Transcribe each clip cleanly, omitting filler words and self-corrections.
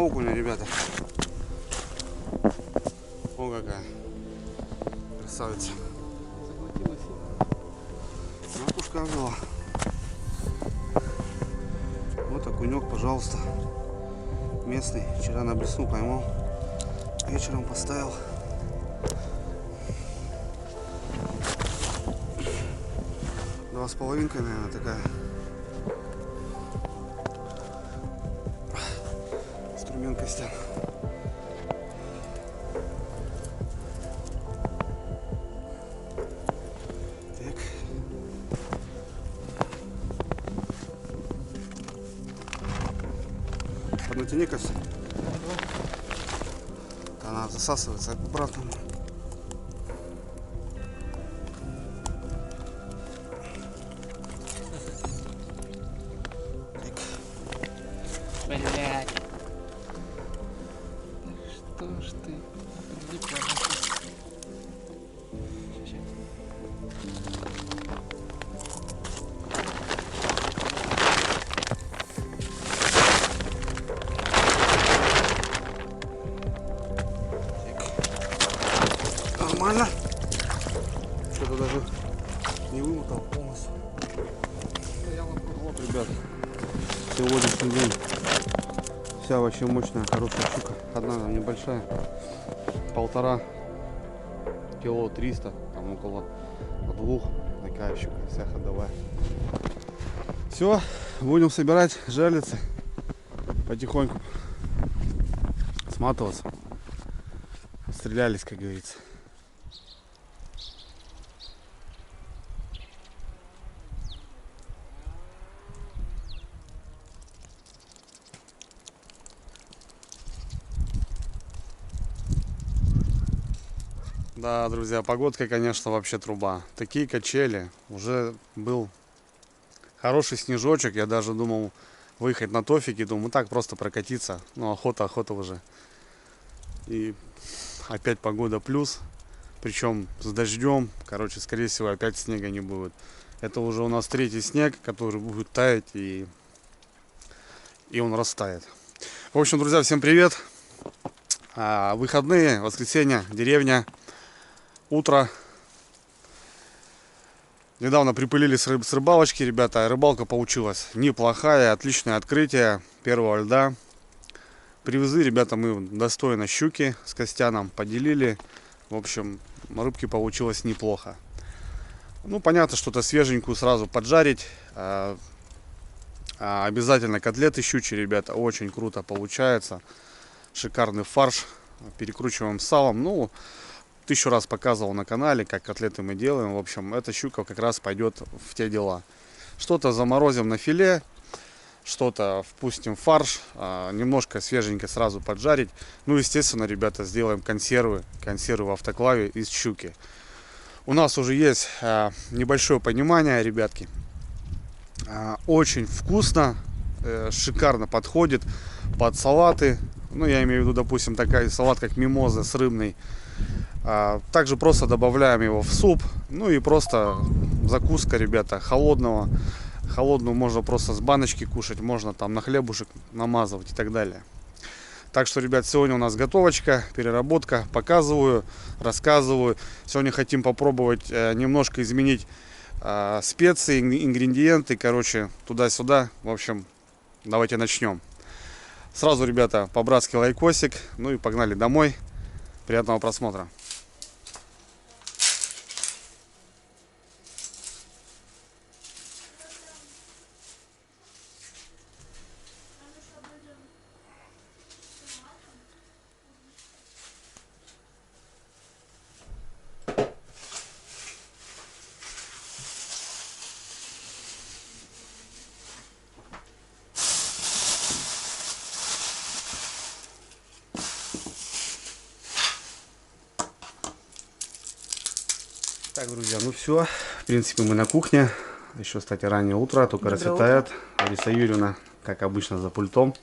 окуня, ребята. О, какая красавица. Макушка взяла. Вот окунек, пожалуйста. Местный. Вчера на блесну поймал. Вечером поставил. Два с половинкой, наверное, такая. Инструмент Костян. Так. Поднатяни, Костя. Она засасывается обратно. Блять. Что ж ты? Нормально. Что-то даже не вымотал полностью. Вот, ребят, сегодняшний день. Вся вообще мощная, хорошая щука. Одна там небольшая. 1,5 кило 300, там около 2. Такая щука, вся ходовая. Все, будем собирать жерлицы. Потихоньку сматываться. Стрелялись, как говорится. Да, друзья, погодка, конечно, вообще труба. Такие качели. Уже был хороший снежочек. Я даже думал выехать на тофике. Думаю, так просто прокатиться. Ну, охота уже. И опять погода плюс. Причем с дождем. Короче, скорее всего, опять снега не будет. Это уже у нас 3-й снег, который будет таять. И он растает. В общем, друзья, всем привет. Выходные, воскресенье, деревня. Утро. Недавно припылили с рыбалочки, ребята. Рыбалка получилась неплохая, отличное открытие первого льда. Привезли, ребята, мы достойно щуки с Костяном, поделили. В общем, рыбки получилось неплохо. Ну, понятно, что-то свеженькую сразу поджарить. Обязательно котлеты щучьи, ребята, очень круто получается. Шикарный фарш. Перекручиваем салом. Ну, 1000 раз показывал на канале, как котлеты мы делаем. В общем, эта щука как раз пойдет в те дела. Что-то заморозим на филе, что-то впустим в фарш, немножко свеженько сразу поджарить. Ну, естественно, ребята, сделаем консервы в автоклаве из щуки. У нас уже есть небольшое понимание, ребятки. Очень вкусно, шикарно подходит под салаты. Ну, я имею в виду, допустим, такой салат, как мимоза с рыбной. Также просто добавляем его в суп. Ну и просто закуска, ребята, холодного. Холодную можно просто с баночки кушать, можно там на хлебушек намазывать и так далее. Так что, ребят, сегодня у нас готовочка, переработка. Показываю, рассказываю. Сегодня хотим попробовать немножко изменить специи, ингредиенты, короче, туда-сюда. В общем, давайте начнем. Сразу, ребята, по-братски лайкосик. Ну и погнали домой. Приятного просмотра. Так, друзья, ну все. В принципе, мы на кухне. Еще, кстати, раннее утро, только расцветает. Лариса Юрьевна, как обычно, за пультом.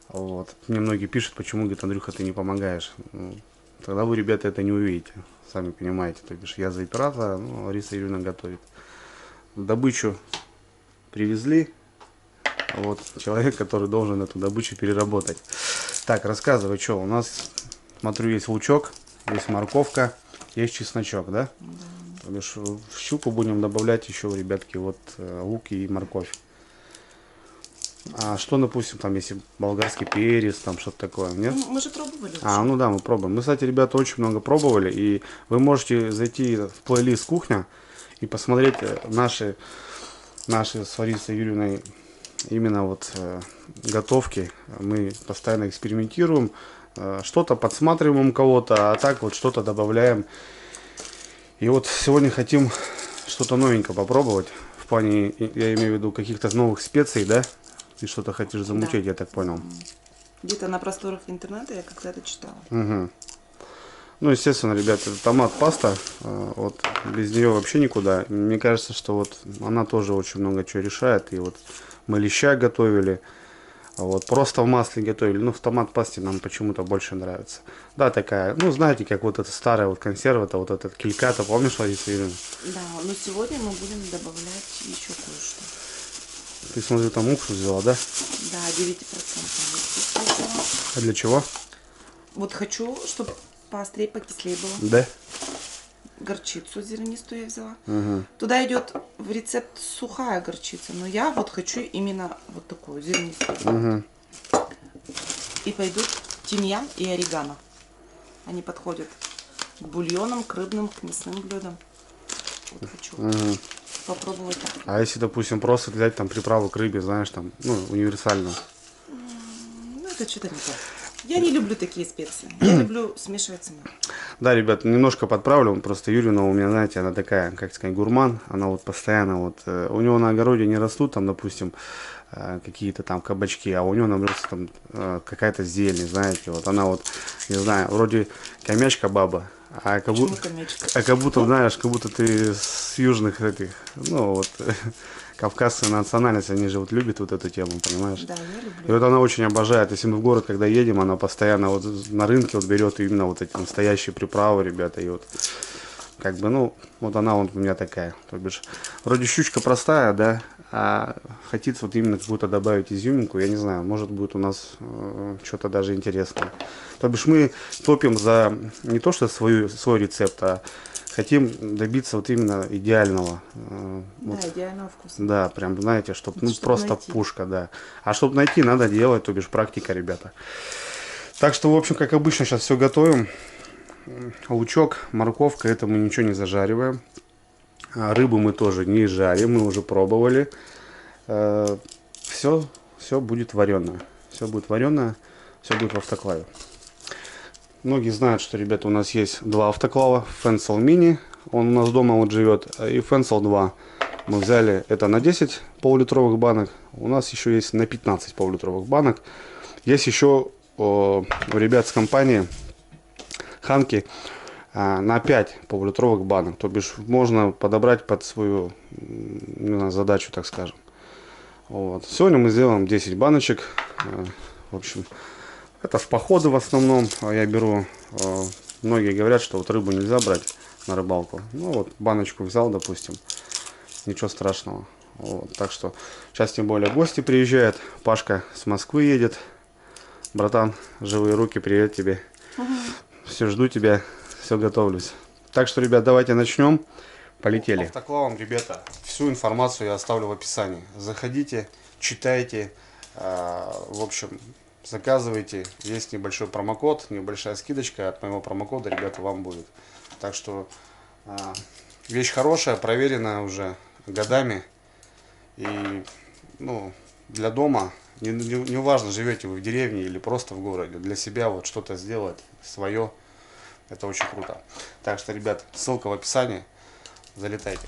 Вот. Мне многие пишут, почему, говорит, Андрюха, ты не помогаешь. Ну, тогда вы, ребята, это не увидите. Сами понимаете. То бишь, я за оператора, ну, Лариса Юрьевна готовит. Добычу привезли. Вот человек, который должен эту добычу переработать. Так, рассказывай, что у нас, смотрю, есть лучок, есть морковка, есть чесночок, да? Да. То бишь в щуку будем добавлять еще, ребятки, вот лук и морковь. А что, допустим, там, если болгарский перец, там что-то такое, нет? Ну, мы же пробовали уже. Ну да, мы пробуем. Мы, кстати, ребята, очень много пробовали, и вы можете зайти в плейлист «Кухня» и посмотреть наши с Ларисой Юрьевной именно вот готовки. Мы постоянно экспериментируем, что-то подсматриваем у кого-то, а так вот что-то добавляем. И вот сегодня хотим что-то новенькое попробовать. В плане, я имею в виду, каких-то новых специй, да? Ты что-то хочешь замутить, Да. я так понял. Где-то на просторах интернета я когда-то читала. Угу. Ну, естественно, ребята, это томат-паста. Вот без нее вообще никуда. Мне кажется, что вот она тоже очень много чего решает. И вот мы леща готовили. Вот просто в масле готовили. Ну, в томат-пасте нам почему-то больше нравится. Да, такая, ну, знаете, как вот эта старая вот консерва, это вот этот кильката, помнишь, Лариса Юрьевна? Да, но сегодня мы будем добавлять еще кое-что. Ты, смотри, там уксус взяла, да? Да, 9%. А для чего? Вот хочу, чтобы поострее, покислее было. Да? Горчицу зернистую я взяла. Угу. Туда идет в рецепт сухая горчица, но я вот хочу именно вот такую зернистую. Угу. И пойдут тимьян и орегано. Они подходят к бульонам, к рыбным, к мясным блюдам. Вот хочу попробовать так. А если, допустим, просто взять там приправу к рыбе, знаешь, там, ну, универсальную? Ну, это что-то не то. Я не люблю такие специи. Я люблю смешивать сама. Да, ребят, немножко подправлю. Просто Юрьевна у меня, знаете, она такая, как сказать, гурман. Она вот постоянно вот... у него на огороде не растут там, допустим, какие-то там кабачки, а у него, наоборот, там какая-то зелень, знаете. Вот она вот, не знаю, вроде комячка баба, а как будто, знаешь, как будто ты с южных этих, ну вот, кавказская национальность, они же вот любят вот эту тему, понимаешь? Да, я люблю. И вот она очень обожает. Если мы в город, когда едем, она постоянно вот на рынке вот берет именно вот эти настоящие приправы, ребята. И вот как бы, ну, вот она вот у меня такая. То бишь, вроде щучка простая, да, а хотит вот именно какую-то добавить изюминку, я не знаю, может будет у нас что-то даже интересное. То бишь мы топим за не то, что свой рецепт, а хотим добиться вот именно идеального. Да, Вот. идеального вкуса. Да, прям, знаете, чтобы, ну, Чтоб просто найти. пушка, да. А чтобы найти, надо делать, то бишь практика, ребята. Так что, в общем, как обычно, сейчас все готовим. Лучок, морковка, это мы ничего не зажариваем. Рыбу мы тоже не жарим, мы уже пробовали. Все будет вареное. Все будет вареное, все будет в автоклаве. Многие знают, что, ребята, у нас есть два автоклава. Фенсел Мини, он у нас дома вот живет, и Фенсел 2. Мы взяли это на 10 полулитровых банок. У нас еще есть на 15 полулитровых банок. Есть еще у ребят с компании Ханки на 5 полулитровых банок. То бишь можно подобрать под свою задачу, так скажем. Вот. Сегодня мы сделаем 10 баночек. В общем, это в походы в основном я беру. Многие говорят, что вот рыбу нельзя брать на рыбалку. Ну вот баночку взял, допустим. Ничего страшного. Вот. Так что сейчас тем более гости приезжают. Пашка с Москвы едет. Братан, живые руки, привет тебе. Все, жду тебя. Все, готовлюсь. Так что, ребят, давайте начнем. Полетели. Автоклавом, ребята, всю информацию я оставлю в описании. Заходите, читайте. В общем, заказывайте. Есть небольшой промокод, небольшая скидочка от моего промокода, ребята, вам будет. Так что вещь хорошая, проверенная уже годами. И, ну, для дома, не важно, живете вы в деревне или просто в городе, для себя вот что-то сделать свое, это очень круто. Так что, ребят, ссылка в описании, залетайте.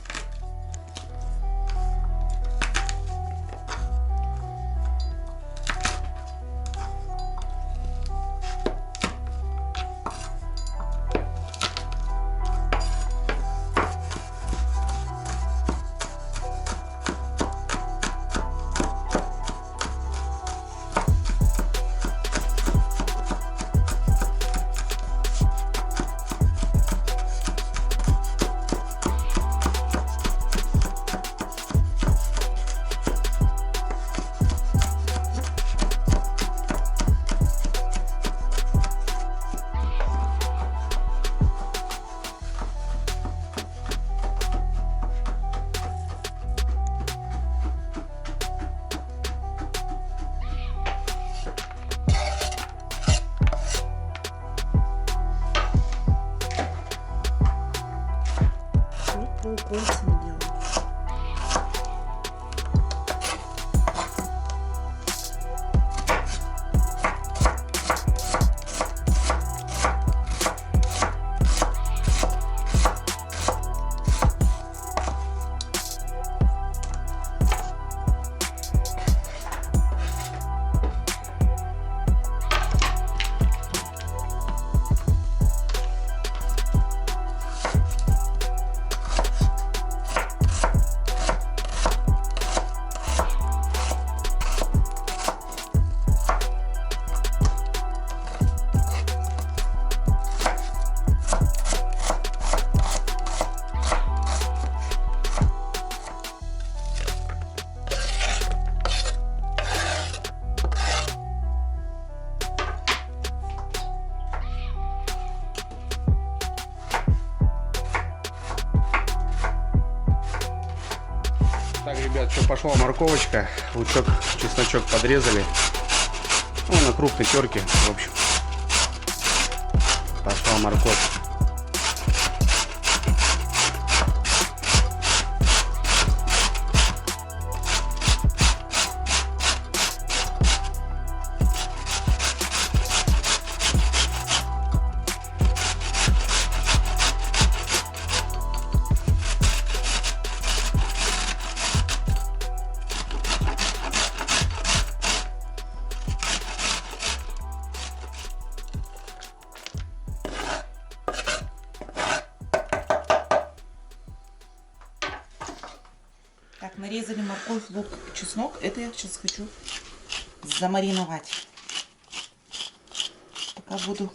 полукольцами делаю. Так, ребят, что пошла морковочка, лучок, чесночок подрезали. Ну, на крупной терке, в общем. Пошла морковь. Так, нарезали морковь, лук, чеснок. Это я сейчас хочу замариновать. Пока буду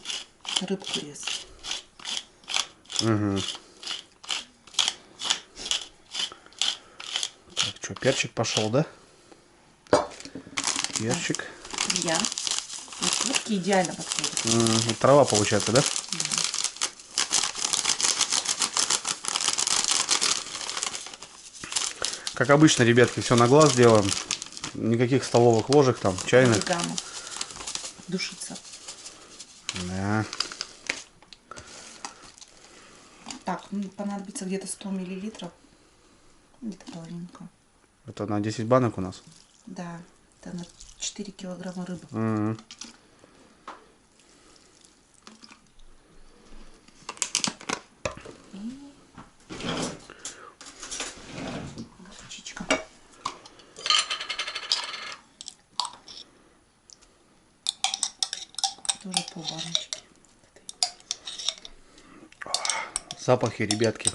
рыбку резать. Угу. Так, что, перчик пошел, да? Перчик. Я. Вот идеально подходит. Трава получается, да? Как обычно, ребятки, все на глаз делаем. Никаких столовых ложек, там, чайных. Орегано. Душится. Да. Так, понадобится где-то 100 миллилитров. Где-то половинка. Это на 10 банок у нас? Да, это на 4 килограмма рыбы. Угу. Горчичка. Тоже полбаночки. Запахи, ребятки.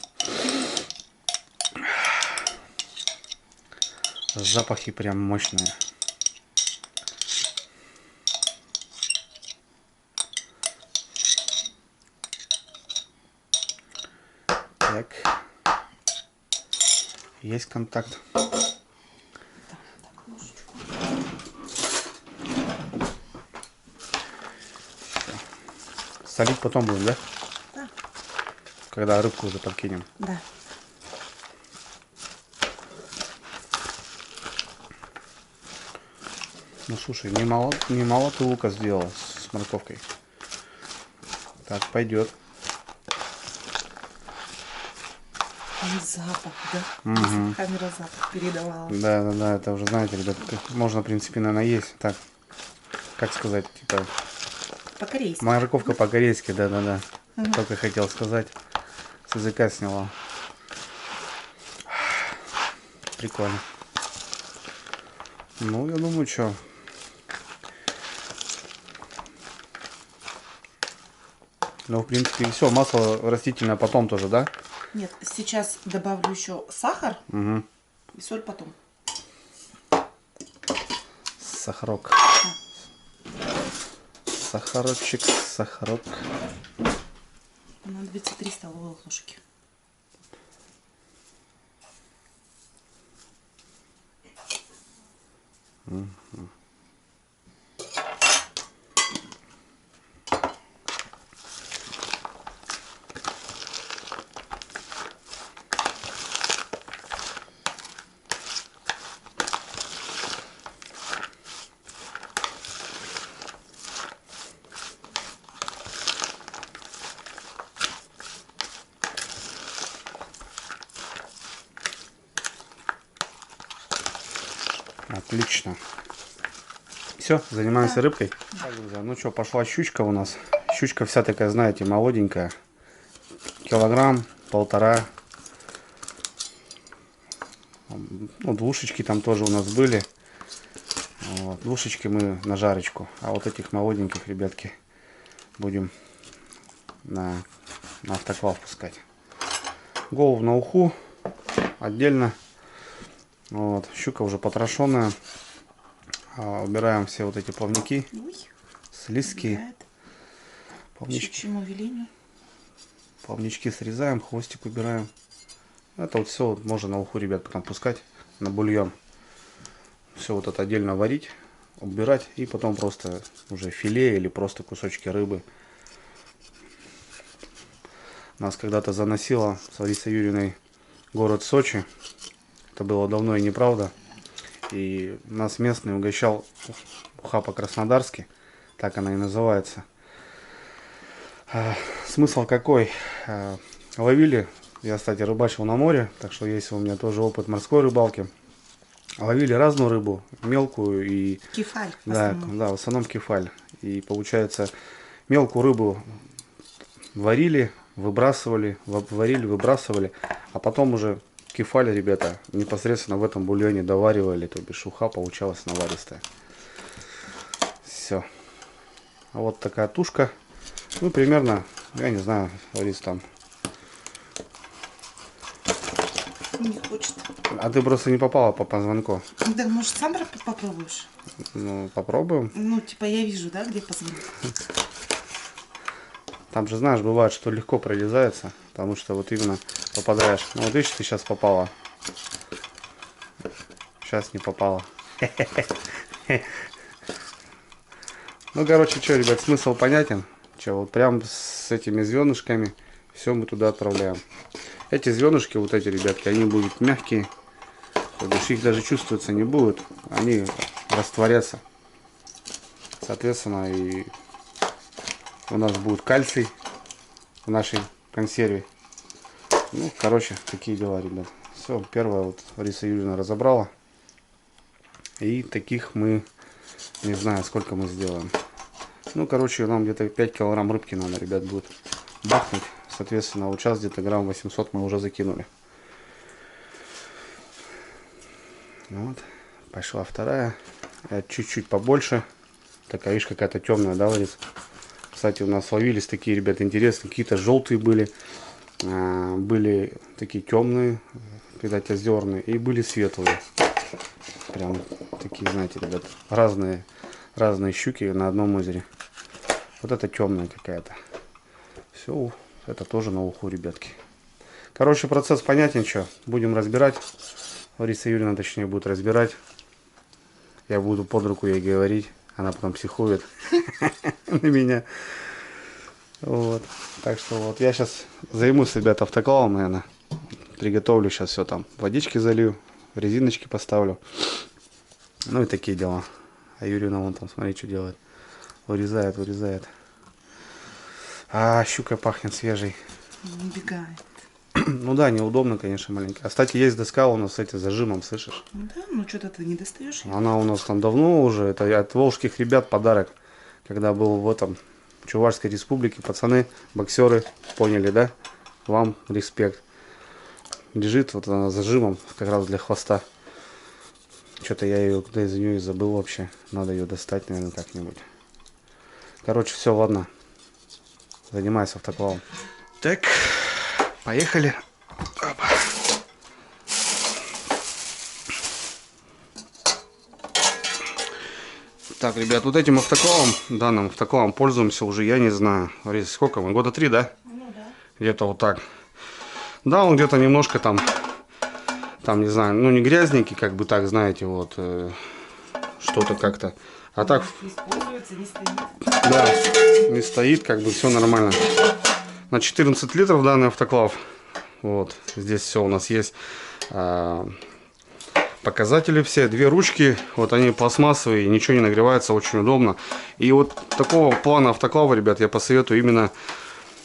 Запахи прям мощные. Так. Есть контакт. Так, ложечку. Солить потом будем, да? Да. Когда рыбку уже подкинем. Да. Ну слушай, немало ты лука сделал с морковкой. Так, пойдет. Запах, да? Угу. Камера запах передавала. Да, это уже, знаете, ребят, можно, в принципе, наверное, есть. Так, как сказать, типа... По-корейски. Морковка по-корейски, да. Только хотел сказать. С языка сняла. Прикольно. Ну, я думаю, что... Ну, в принципе, все, масло растительное потом тоже, да? Нет, сейчас добавлю еще сахар Угу. и соль потом. Сахарок. Сахарочек, сахарок. Понадобится 3 столовых ложки. Угу. Отлично. Все, занимаемся рыбкой. Так, друзья, ну что, пошла щучка у нас. Щучка вся такая, знаете, молоденькая. Килограмм, полтора. Ну, двушечки там тоже у нас были. Вот, двушечки мы на жарочку. А вот этих молоденьких, ребятки, будем на автоклав пускать. Голову на уху отдельно. Вот, щука уже потрошенная. Убираем все вот эти плавники, слизки. Плавнички срезаем, хвостик убираем. Это вот все вот можно на уху, ребят, потом пускать на бульон. Все вот это отдельно варить, убирать и потом просто уже филе или просто кусочки рыбы. Нас когда-то заносило с Ларисой Юрьевной город Сочи. Это было давно и неправда. И нас местный угощал уха по-краснодарски, так она и называется. Смысл какой? Ловили, я, кстати, рыбачил на море, так что есть у меня тоже опыт морской рыбалки. Ловили разную рыбу, мелкую и... Кефаль. Да, в основном кефаль. И получается, мелкую рыбу варили, выбрасывали, а потом уже кефаль, ребята, непосредственно в этом бульоне доваривали, то бишь уха получалась наваристая. Все. А вот такая тушка. Ну, примерно, я не знаю, Ларис, там. Не хочет. А ты просто не попала по позвонку. Да, может, сам попробуешь? Ну, попробуем. Ну, типа, я вижу, да, где позвонок? Там же, знаешь, бывает, что легко прорезается, потому что вот именно попадаешь. Ну, вот видишь, ты сейчас попала. Сейчас не попала. Ну, короче, что, ребят, смысл понятен. Че, вот прям с этими звездочками все мы туда отправляем. Эти звездочки, вот эти, ребятки, они будут мягкие. То бишь их даже чувствоваться не будет. Они растворятся. Соответственно, и у нас будет кальций в нашей консерве. Ну, короче, такие дела, ребят. Все, первое вот Лариса Юрьевна разобрала. И таких мы, не знаю, сколько мы сделаем. Ну, короче, нам где-то 5 килограмм рыбки надо, ребят, будет бахнуть. Соответственно, вот сейчас где-то грамм 800 мы уже закинули. Вот, пошла вторая. Чуть-чуть побольше. Такая, видишь, какая-то темная, да, Ларис? Кстати, у нас ловились такие, ребята, интересные. Какие-то желтые были. Были такие темные, видать, озерные. И были светлые. Прям такие, знаете, ребят, разные щуки на одном озере. Вот это темная какая-то. Все, это тоже на уху, ребятки. Короче, процесс понятен, что. Будем разбирать. Лариса Юрьевна, точнее, будет разбирать. Я буду под руку ей говорить. Она потом психует на меня. Вот. Так что вот я сейчас займусь, ребята, автоклавом, наверное. Приготовлю сейчас все там. Водички залью, резиночки поставлю. Ну и такие дела. А Юрьевна вон там, смотри, что делает. Вырезает. А щука пахнет свежей. Убегает. Ну да, неудобно, конечно, маленькая. А, кстати, есть доска у нас с этим зажимом, слышишь? Ну да, ну что-то ты не достаешь. Она у нас там давно уже. Это от волжских ребят подарок. Когда был в этом Чувашской республике. Пацаны, боксеры, поняли, да? Вам респект. Лежит вот она с зажимом, как раз для хвоста. Что-то я ее куда из нее забыл вообще. Надо ее достать, наверное, как-нибудь. Короче, все, ладно. Занимаюсь автоклавом. Так, поехали. Опа. Так, ребят, вот этим автоклавом, данным автоклавом пользуемся уже, я не знаю, сколько мы, года 3, да? Ну да. Где-то вот так. Да, он где-то немножко там, не знаю, ну не грязненький, как бы так, знаете, вот, что-то как-то. А так, используется, не стоит. да, не стоит, как бы все нормально. На 14 литров данный автоклав. Вот, здесь все у нас есть. Показатели все, две ручки, вот они пластмассовые, ничего не нагревается, очень удобно. И вот такого плана автоклава, ребят, я посоветую именно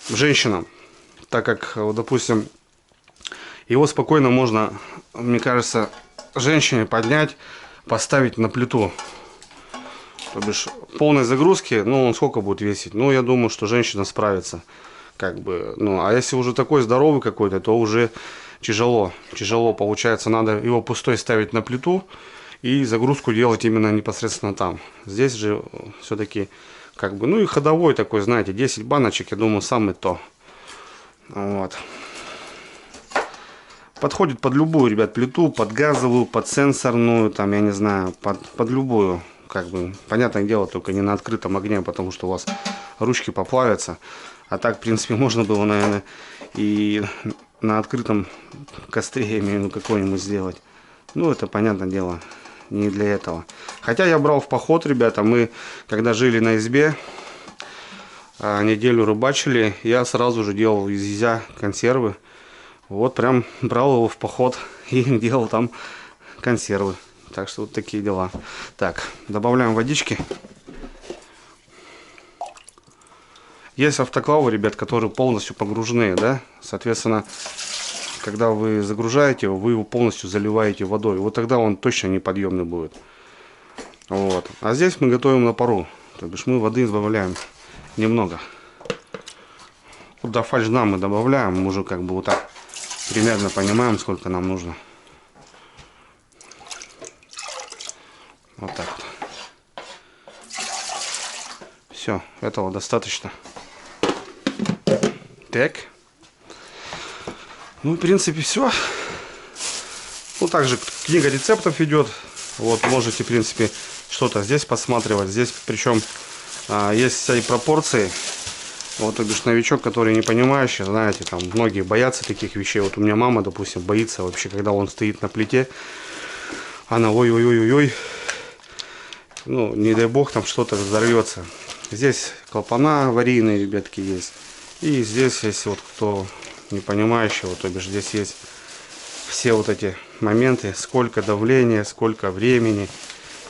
женщинам, так как, вот, допустим, его спокойно можно, мне кажется, женщине поднять, поставить на плиту. То бишь полной загрузки, ну он сколько будет весить? Ну я думаю, что женщина справится. Как бы, ну, а если уже такой здоровый какой-то, то уже тяжело. Тяжело получается, надо его пустой ставить на плиту и загрузку делать именно непосредственно там. Здесь же все-таки, как бы, ну и ходовой такой, знаете, 10 баночек, я думаю, самый то. Вот. Подходит под любую, ребят, плиту, под газовую, под сенсорную, там, я не знаю, под любую. Как бы, понятное дело, только не на открытом огне, потому что у вас ручки поплавятся. А так, в принципе, можно было, наверное, и на открытом костре, я имею в виду, какой-нибудь сделать. Ну, это, понятное дело, не для этого. Хотя я брал в поход, ребята, мы, когда жили на избе, неделю рыбачили, я сразу же делал из изя консервы. Вот, прям брал его в поход и делал там консервы. Так что вот такие дела. Так, добавляем водички. Есть автоклавы, ребят, которые полностью погружены, да, соответственно, когда вы загружаете его, вы его полностью заливаете водой, вот тогда он точно неподъемный будет. Вот, а здесь мы готовим на пару, то бишь мы воды добавляем немного. Вот до фальш-дна мы добавляем, мы уже как бы вот так примерно понимаем, сколько нам нужно. Вот так вот. Все, этого достаточно. Так. Ну, в принципе, все. Ну, также книга рецептов идет. Вот, можете, в принципе, что-то здесь посматривать. Здесь, причем, есть всякие пропорции. Вот, то бишь, новичок, который не понимающий, знаете, там, многие боятся таких вещей. Вот у меня мама, допустим, боится вообще, когда он стоит на плите. Она, ой-ой-ой-ой-ой. Ну, не дай бог, там что-то взорвется. Здесь клапана аварийные, ребятки, есть. И здесь, если вот кто не понимающий, вот, то бишь, здесь есть все вот эти моменты, сколько давления, сколько времени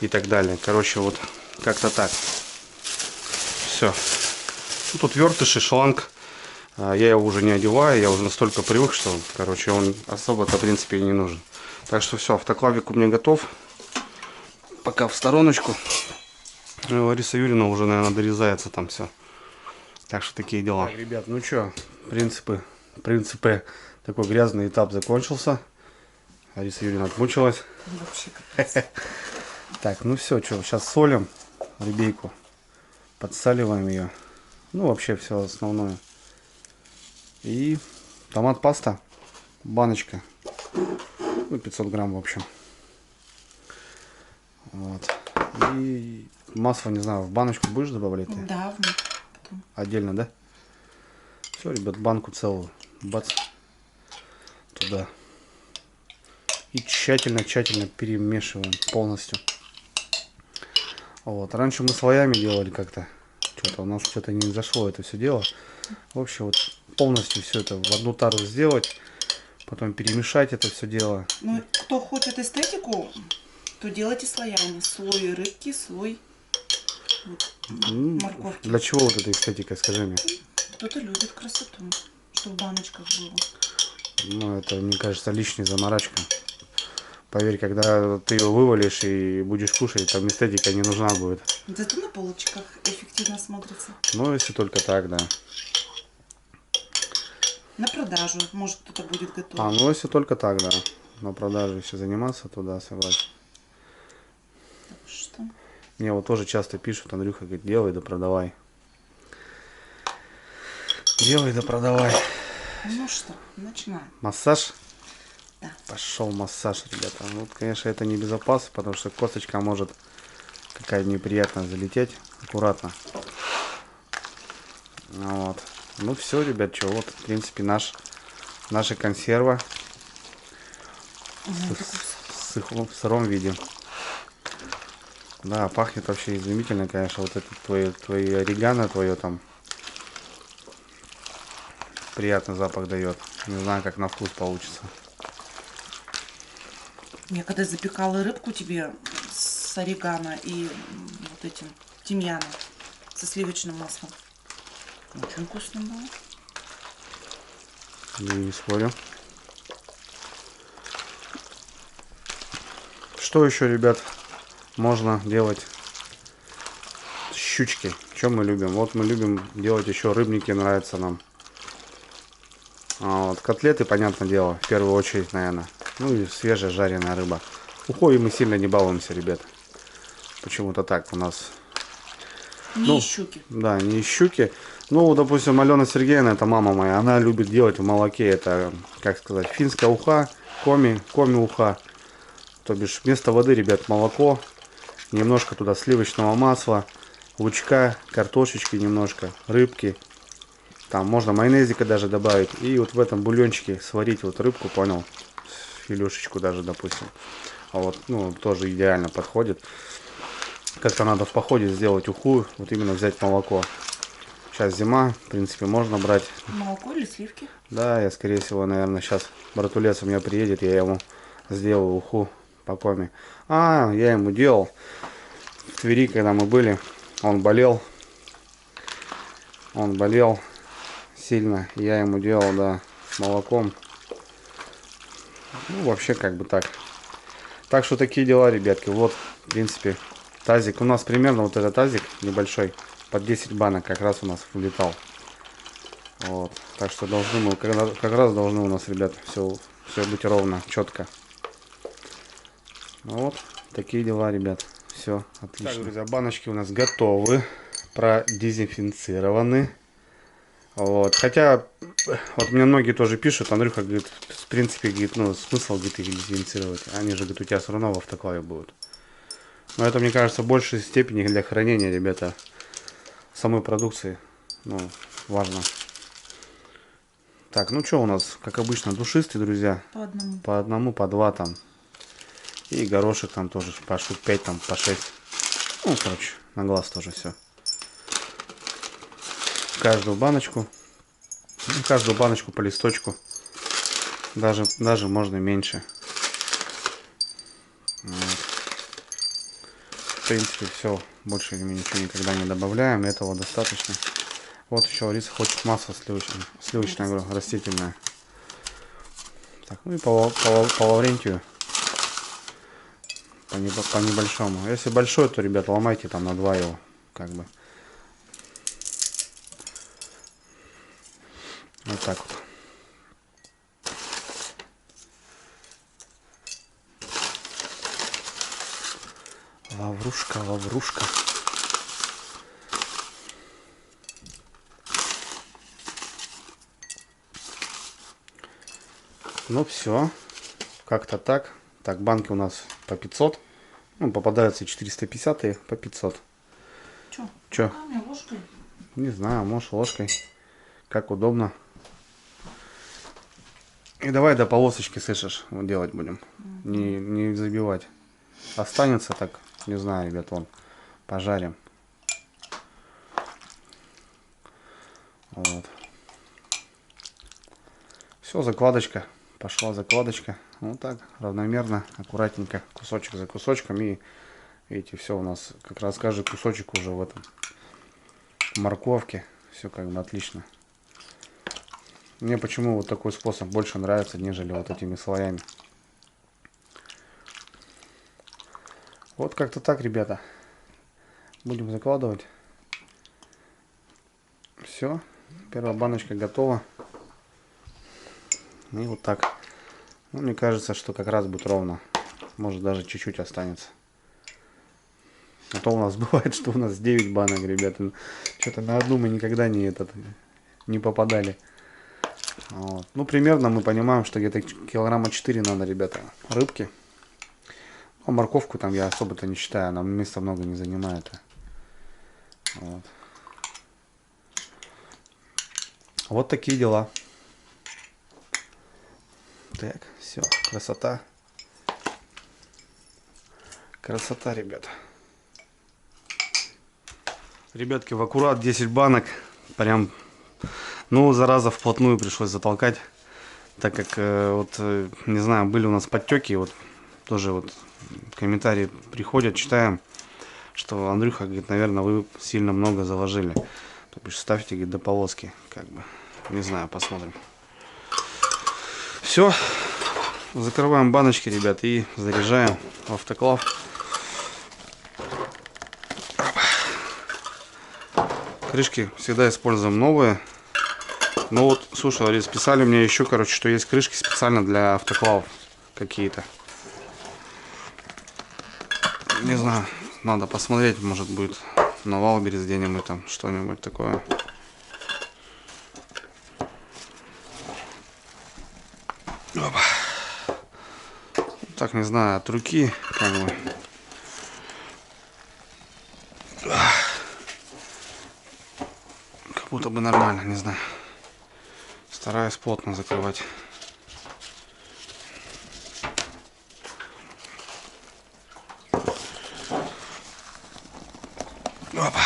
и так далее. Короче, вот как-то так. Все. Ну, тут вертыш и шланг. Я его уже не одеваю, я уже настолько привык, что, короче, он особо-то, в принципе, и не нужен. Так что все, автоклавик у меня готов. Пока в стороночку. Лариса Юрьевна уже, наверное, дорезается там все. Так что такие дела. Так, ребят, ну что, в принципе, такой грязный этап закончился. Лариса Юрьевна отмучилась. Так, ну все, что, сейчас солим ребейку. Подсаливаем ее. Ну, вообще все основное. И томат-паста. Баночка. Ну, 500 грамм, в общем. Вот. И масло, не знаю, в баночку будешь добавлять? Да, потом. Отдельно, да? Все, ребят, банку целую. Бац. Туда. И тщательно перемешиваем полностью. Вот. Раньше мы слоями делали как-то. Что-то у нас что-то не зашло это все дело. В общем, вот полностью все это в одну тару сделать. Потом перемешать это все дело. Ну, кто хочет эстетику, то делайте слоями. Слой рыбки, слой вот, морковки. Для чего вот эта эстетика, скажи мне? Кто-то любит красоту, что в баночках было. Ну, это, мне кажется, лишняя заморачка. Поверь, когда ты его вывалишь и будешь кушать, там эстетика не нужна будет. Зато на полочках эффективно смотрится. Ну, если только так, да. На продажу, может, кто-то будет готов. Ну, если только так, да. На продаже еще заниматься, то да, согласен. Что? Мне вот тоже часто пишут, Андрюха, говорит, делай да продавай. Делай да продавай. Ну что, начинаем. Массаж? Да. Пошел массаж, ребята. Ну, конечно, это не безопасно, потому что косточка может какая-то неприятная залететь. Аккуратно. Вот. Ну все, ребят, что, вот, в принципе, наша консерва в сыром виде. Да, пахнет вообще изумительно, конечно. Вот это твои орегано, твое там. Приятный запах дает. Не знаю, как на вкус получится. Я когда запекала рыбку тебе с орегано и вот этим тимьяном со сливочным маслом, очень вкусно было. Не спорю. Что еще, ребят, можно делать щучки. Что мы любим? Вот мы любим делать еще рыбники, нравится нам. Вот, котлеты, понятное дело, в первую очередь, наверное. Ну и свежая жареная рыба. Ухой мы сильно не балуемся, ребят. Почему-то так у нас. Не щуки. Да, не щуки. Ну, допустим, Алена Сергеевна, это мама моя, она любит делать в молоке, это, как сказать, финская уха, коми-уха. То бишь, вместо воды, ребят, молоко, немножко туда сливочного масла, лучка, картошечки немножко, рыбки. Там можно майонезика даже добавить. И вот в этом бульончике сварить вот рыбку, понял? Филюшечку даже, допустим. А вот, ну, тоже идеально подходит. Как-то надо в походе сделать уху, вот именно взять молоко. Сейчас зима, в принципе, можно брать. Молоко или сливки? Да, я, скорее всего, наверное, сейчас братулец у меня приедет, я ему сделаю уху по коме. А, я ему делал. В Твери, когда мы были, он болел. Он болел сильно. Я ему делал, да, с молоком. Ну, вообще, как бы так. Так что такие дела, ребятки. Вот, в принципе, тазик. У нас примерно вот этот тазик небольшой, под 10 банок как раз у нас влетал. Вот. Так что должны мы, как раз должны у нас, ребят, все быть ровно, четко. Вот, такие дела, ребят. Все, отлично. Так, друзья, баночки у нас готовы, продезинфицированы. Вот. Хотя, вот мне многие тоже пишут, Андрюха, говорит, в принципе, говорит, ну, смысл, говорит, их дезинфицировать. Они же, говорит, у тебя все равно в автоклаве будут. Но это, мне кажется, в большей степени для хранения, ребята, самой продукции. Ну, важно. Так, ну что у нас, как обычно, душистый, друзья. По одному. По одному, по два там. И горошек там тоже, по штук 5, там, по 6. Ну, короче, на глаз тоже все. Каждую баночку по листочку, даже можно меньше. Вот. В принципе, все, больше мы ничего никогда не добавляем, этого достаточно. Вот еще Лариса хочет масло сливочное, говорю, растительное. Так, ну и по Лаврентию по небольшому. Если большой, то, ребят, ломайте там на 2 его, как бы. Вот так вот. Лаврушка. Ну все, как-то так. Так, банки у нас по 500. Ну, попадаются 450 и по 500. Чё? Ложкой? Не знаю, может ложкой. Как удобно. И давай до полосочки, слышишь, вот делать будем. Не забивать. Останется так, не знаю, ребят, вон, пожарим. Вот. Все, закладочка. Пошла закладочка. Вот так, равномерно, аккуратненько, кусочек за кусочком. И видите, все у нас, как раз каждый кусочек уже в этом морковке. Все как бы отлично. Мне почему вот такой способ больше нравится, нежели вот этими слоями. Вот как-то так, ребята. Будем закладывать. Все. Первая баночка готова. И вот так. Ну, мне кажется, что как раз будет ровно. Может, даже чуть-чуть останется. А то у нас бывает, что у нас 9 банок, ребята. Что-то на одну мы никогда не попадали. Вот. Ну, примерно мы понимаем, что где-то килограмма 4 надо, ребята, рыбки. А морковку там я особо-то не считаю, она места много не занимает. Вот. Вот такие дела. Так, все, красота. Красота, ребята. Ребятки, в аккурат 10 банок. Прям, ну, зараза, вплотную пришлось затолкать. Так как, вот, не знаю, были у нас подтеки, вот, тоже вот комментарии приходят, читаем, что Андрюха, говорит, наверное, вы сильно много заложили. То бишь, ставьте, говорит, до полоски, как бы. Не знаю, посмотрим. Все, закрываем баночки, ребят, и заряжаем в автоклав. Крышки всегда используем новые. Но вот, слушай, писали мне еще, короче, что есть крышки специально для автоклавов какие-то. Не знаю, надо посмотреть, может будет на Валберес где-нибудь там что-нибудь такое. Опа. Так, не знаю, от руки, как бы. Как будто бы нормально, не знаю. Стараюсь плотно закрывать. Опа.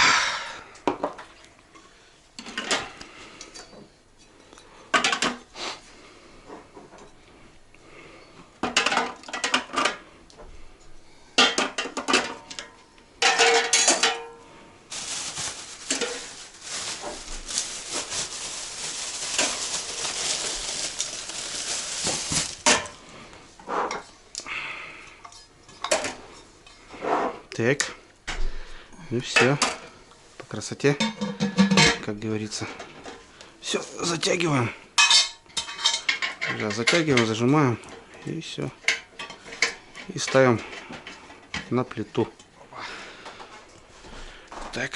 Так, и все по красоте, как говорится. Все, затягиваем. Затягиваем, зажимаем и все. И ставим на плиту. Так.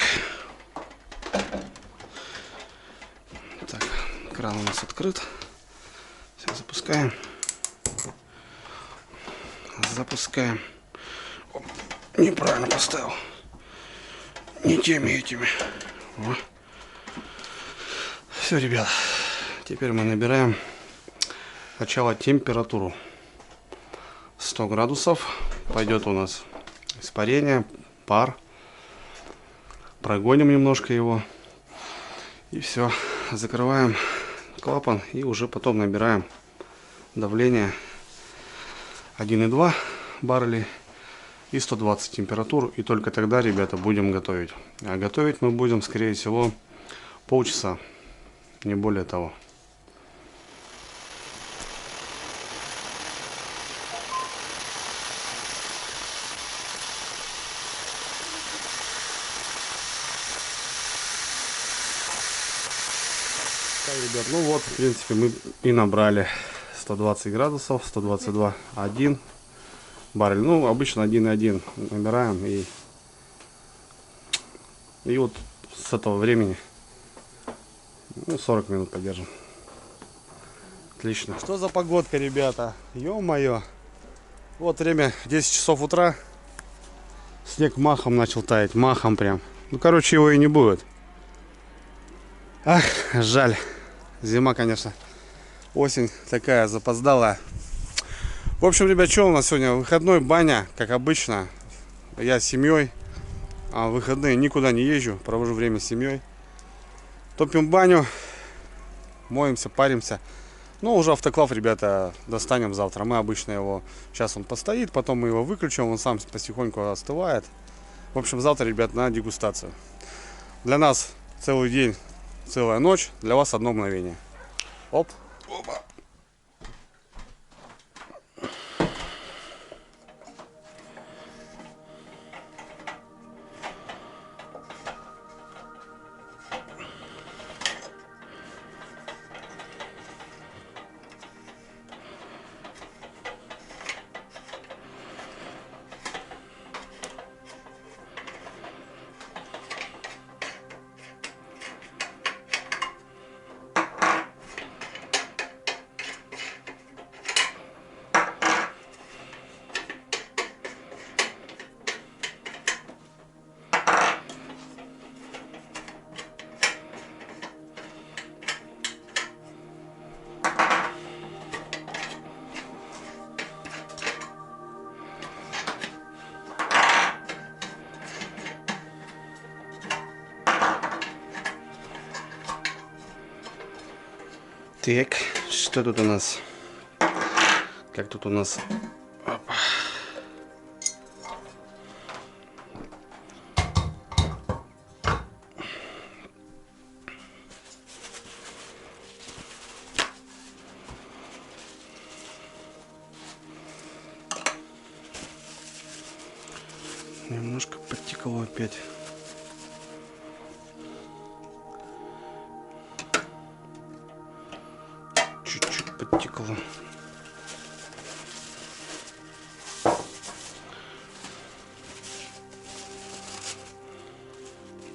Так, кран у нас открыт. Сейчас запускаем. Запускаем. Оп, неправильно поставил. Не теми этими. Все, ребят. Теперь мы набираем сначала температуру. 100 градусов. Пойдет у нас испарение, пар. Прогоним немножко его. И все. Закрываем клапан и уже потом набираем давление 1,2 баррелей и 120 температур. И только тогда, ребята, будем готовить. А готовить мы будем, скорее всего, полчаса. Не более того. Так, ребят, ну вот, в принципе, мы и набрали 120 градусов, 122, 1 баррель. Ну, обычно 1,1 набираем. И вот с этого времени 40 минут подержим. Отлично. Что за погодка, ребята? Ё-моё. Вот время 10 часов утра. Снег махом начал таять. Махом прям. Ну, короче, его и не будет. Ах, жаль. Зима, конечно. Осень такая запоздалая. В общем, ребят, что у нас сегодня? Выходной, баня, как обычно. Я с семьей. А в выходные никуда не езжу. Провожу время с семьей. Топим баню. Моемся, паримся. Ну, уже автоклав, ребята, достанем завтра. Мы обычно его... Сейчас он постоит, потом мы его выключим. Он сам потихоньку остывает. В общем, завтра, ребят, на дегустацию. Для нас целый день, целая ночь. Для вас одно мгновение. Оп. Опа. Так, что тут у нас? Как тут у нас? Опа. Немножко подтекло опять.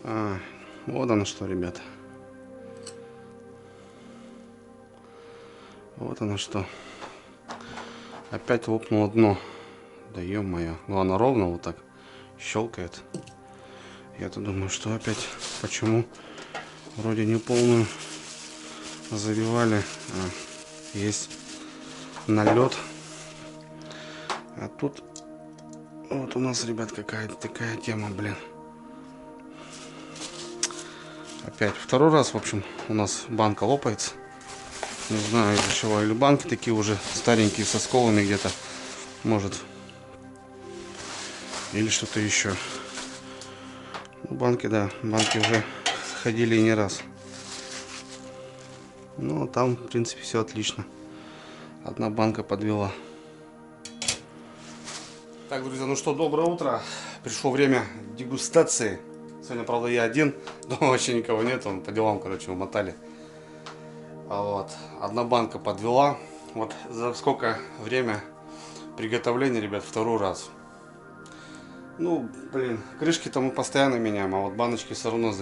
Вот оно что, ребята. Вот оно что. Опять лопнуло дно. Да ё-моё. Ну оно ровно вот так щелкает. Я-то думаю, что опять, почему вроде не полную заливали. Есть налет. А тут вот у нас, ребят, какая-то такая тема, блин. Опять второй раз, в общем, у нас банка лопается. Не знаю из-за чего. Или банки такие уже старенькие, соскованные где-то. Может. Или что-то еще. Ну, банки, да. Банки уже ходили и не раз. Ну, там, в принципе, все отлично. Одна банка подвела. Так, друзья, ну что, доброе утро. Пришло время дегустации. Сегодня, правда, я один. Дома вообще никого нет. Он по делам, короче, умотали. Вот. Одна банка подвела. Вот за сколько время приготовления, ребят, второй раз. Ну, блин, крышки-то мы постоянно меняем, а вот баночки все равно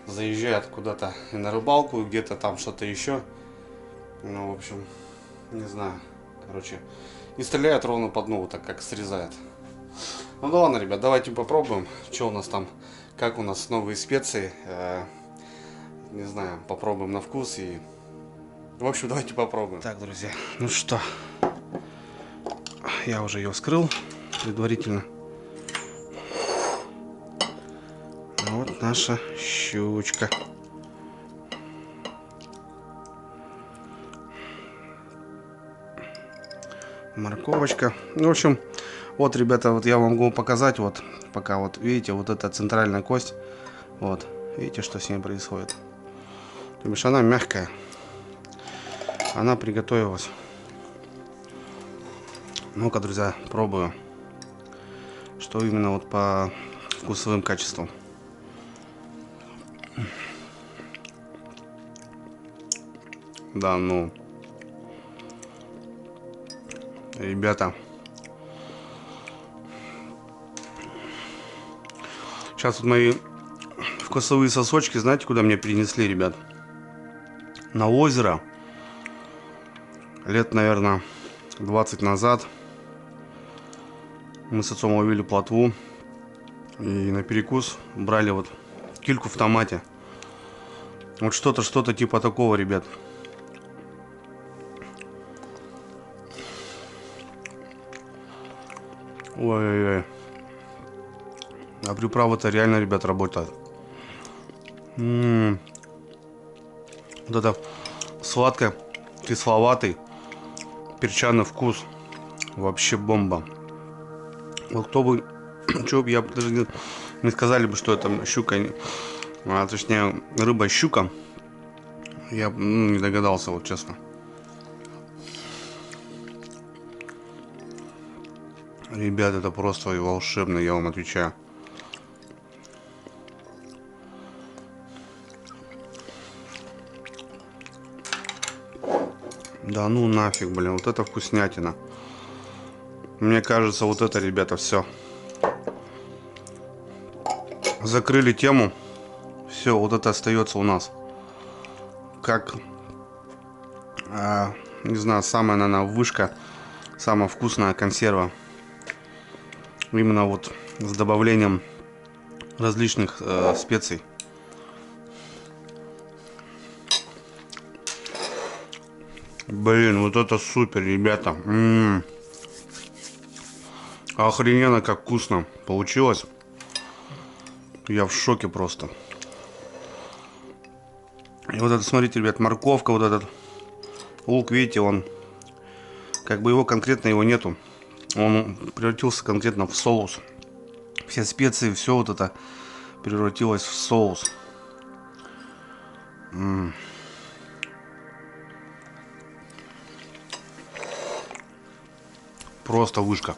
заезжают куда-то и на рыбалку, и где-то там что-то еще. Ну, в общем, не знаю. Короче, и стреляют ровно по дну, вот так как срезает. Ну да ладно, ребят, давайте попробуем, что у нас там, как у нас новые специи. Не знаю, попробуем на вкус и... В общем, давайте попробуем. Так, друзья, ну что, я уже ее вскрыл предварительно. Вот наша щучка. Морковочка. Ну, в общем, вот, ребята, вот я вам могу показать, вот, пока вот, видите, вот эта центральная кость, вот, видите, что с ней происходит. То бишь она мягкая, она приготовилась. Ну-ка, друзья, пробую, что именно вот по вкусовым качествам. Да, ну, ребята, сейчас вот мои вкусовые сосочки, знаете, куда мне перенесли, ребят? На озеро. Лет, наверное, 20 назад. Мы с отцом ловили плотву. И на перекус брали вот кильку в томате. Вот что-то типа такого, ребят. Ой-ой-ой. А приправа-то реально, ребят, работает. Вот это сладко-кисловатый перчаный вкус. Вообще бомба. Вот кто бы... Что бы я даже не сказали бы, что это щука, а точнее рыба-щука. Я не догадался, вот честно. Ребят, это просто волшебно, я вам отвечаю. Да ну нафиг, блин, вот это вкуснятина. Мне кажется, вот это, ребята, все. Закрыли тему. Все, вот это остается у нас. Как, не знаю, самая, наверное, вышка, самая вкусная консерва. Именно вот с добавлением различных специй. Блин, вот это супер, ребята. Охрененно, как вкусно получилось. Я в шоке просто. И вот это, смотрите, ребят, морковка, вот этот лук, видите, он, как бы его конкретно его нету. Он превратился конкретно в соус. Все специи, все вот это превратилось в соус. Просто вышка.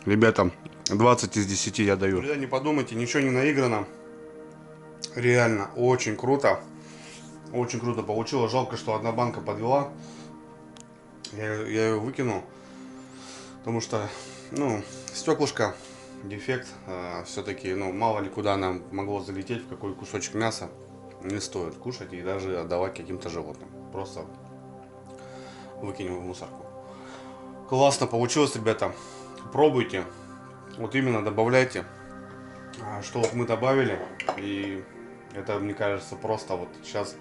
Ребята, 20 из 10 я даю. Ребята, не подумайте, ничего не наиграно. Реально, очень круто. Очень круто получилось. Жалко, что одна банка подвела. Я ее выкинул. Потому что, ну, стеклышко дефект. Все-таки, ну, мало ли куда нам могло залететь, в какой кусочек мяса. Не стоит кушать и даже отдавать каким-то животным. Просто выкинем в мусорку. Классно получилось, ребята. Пробуйте. Вот именно добавляйте, что вот мы добавили. И это, мне кажется, просто вот сейчас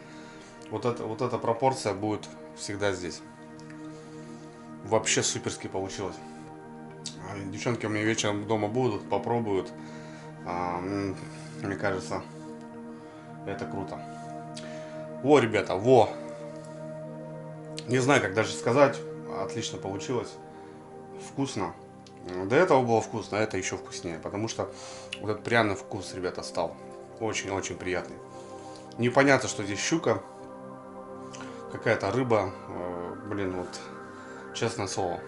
вот эта пропорция будет всегда здесь. Вообще суперски получилось. Девчонки у меня вечером дома будут, попробуют. Мне кажется, это круто. Во, ребята, во. Не знаю, как даже сказать. Отлично получилось. Вкусно. До этого было вкусно, а это еще вкуснее. Потому что вот этот пряный вкус, ребята, стал очень-очень приятный. Непонятно, что здесь щука. Какая-то рыба. Блин, вот честное слово.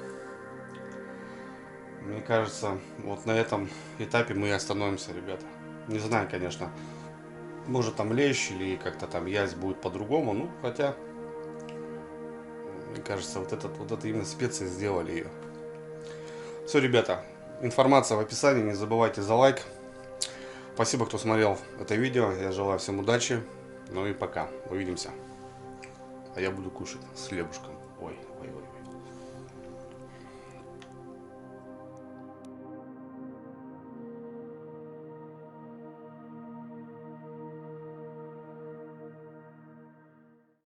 Мне кажется, вот на этом этапе мы и остановимся, ребята. Не знаю, конечно. Может там лещ или как-то там язь будет по-другому. Ну, хотя, мне кажется, вот это именно специи сделали ее. Все, ребята. Информация в описании. Не забывайте за лайк. Спасибо, кто смотрел это видео. Я желаю всем удачи. Ну и пока. Увидимся. А я буду кушать с хлебушком. Ой, ой, ой.